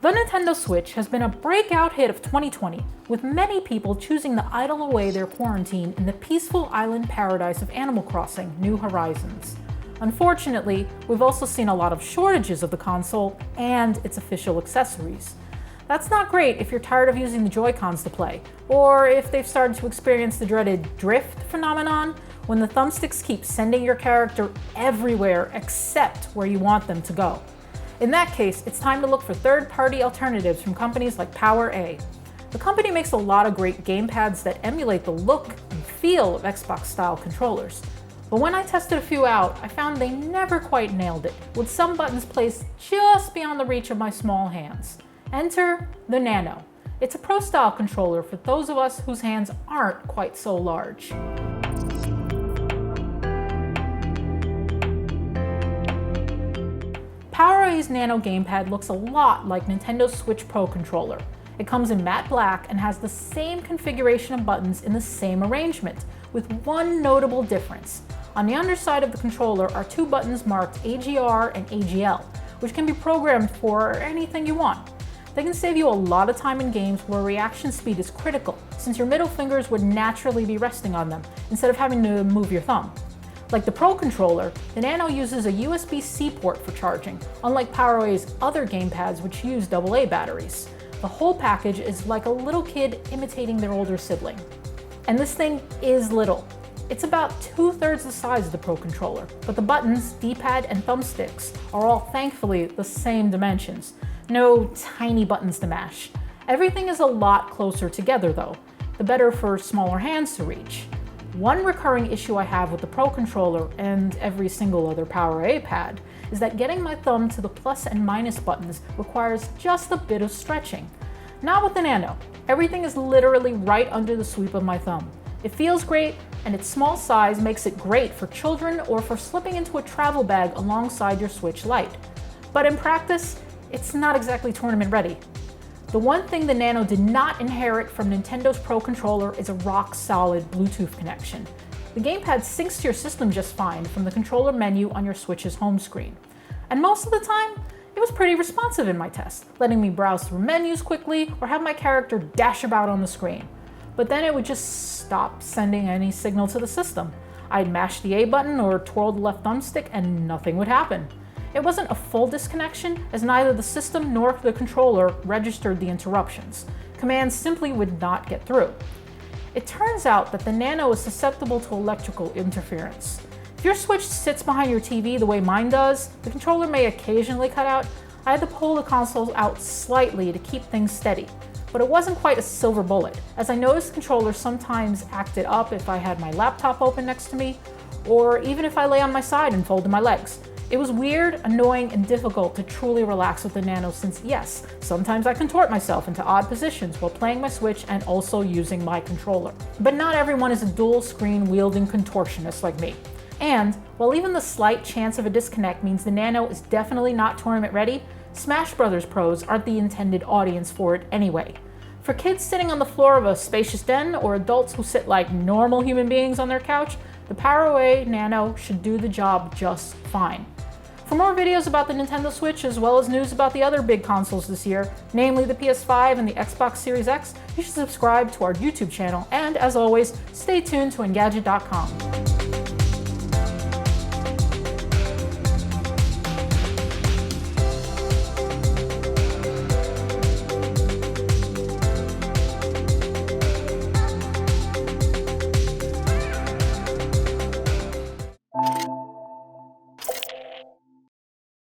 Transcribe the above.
The Nintendo Switch has been a breakout hit of 2020, with many people choosing to idle away their quarantine in the peaceful island paradise of Animal Crossing: New Horizons. Unfortunately, we've also seen a lot of shortages of the console and its official accessories. That's not great if you're tired of using the Joy-Cons to play, or if they've started to experience the dreaded drift phenomenon, when the thumbsticks keep sending your character everywhere except where you want them to go. In that case, it's time to look for third-party alternatives from companies like PowerA. The company makes a lot of great gamepads that emulate the look and feel of Xbox-style controllers. But when I tested a few out, I found they never quite nailed it, with some buttons placed just beyond the reach of my small hands. Enter the Nano. It's a pro-style controller for those of us whose hands aren't quite so large. PowerA's Nano gamepad looks a lot like Nintendo's Switch Pro controller. It comes in matte black and has the same configuration of buttons in the same arrangement, with one notable difference. On the underside of the controller are two buttons marked AGR and AGL, which can be programmed for anything you want. They can save you a lot of time in games where reaction speed is critical, since your middle fingers would naturally be resting on them, instead of having to move your thumb. Like the Pro controller, the Nano uses a USB-C port for charging, unlike PowerA's other gamepads which use AA batteries. The whole package is like a little kid imitating their older sibling. And this thing is little. It's about 2/3 the size of the Pro controller, but the buttons, D-pad, and thumbsticks are all thankfully the same dimensions. No tiny buttons to mash. Everything is a lot closer together though, the better for smaller hands to reach. One recurring issue I have with the Pro controller and every single other PowerA pad is that getting my thumb to the plus and minus buttons requires just a bit of stretching. Not with the Nano. Everything is literally right under the sweep of my thumb. It feels great, and its small size makes it great for children or for slipping into a travel bag alongside your Switch Lite. But in practice, it's not exactly tournament ready. The one thing the Nano did not inherit from Nintendo's Pro controller is a rock-solid Bluetooth connection. The gamepad syncs to your system just fine from the controller menu on your Switch's home screen. And most of the time, it was pretty responsive in my test, letting me browse through menus quickly or have my character dash about on the screen. But then it would just stop sending any signal to the system. I'd mash the A button or twirl the left thumbstick and nothing would happen. It wasn't a full disconnection, as neither the system nor the controller registered the interruptions. Commands simply would not get through. It turns out that the Nano is susceptible to electrical interference. If your Switch sits behind your TV the way mine does, the controller may occasionally cut out. I had to pull the console out slightly to keep things steady. But it wasn't quite a silver bullet, as I noticed the controller sometimes acted up if I had my laptop open next to me, or even if I lay on my side and folded my legs. It was weird, annoying, and difficult to truly relax with the Nano since, yes, sometimes I contort myself into odd positions while playing my Switch and also using my controller. But not everyone is a dual-screen wielding contortionist like me. And, while even the slight chance of a disconnect means the Nano is definitely not tournament ready, Smash Bros. Pros aren't the intended audience for it anyway. For kids sitting on the floor of a spacious den or adults who sit like normal human beings on their couch, the PowerA Nano should do the job just fine. For more videos about the Nintendo Switch, as well as news about the other big consoles this year, namely the PS5 and the Xbox Series X, you should subscribe to our YouTube channel, and as always, stay tuned to Engadget.com.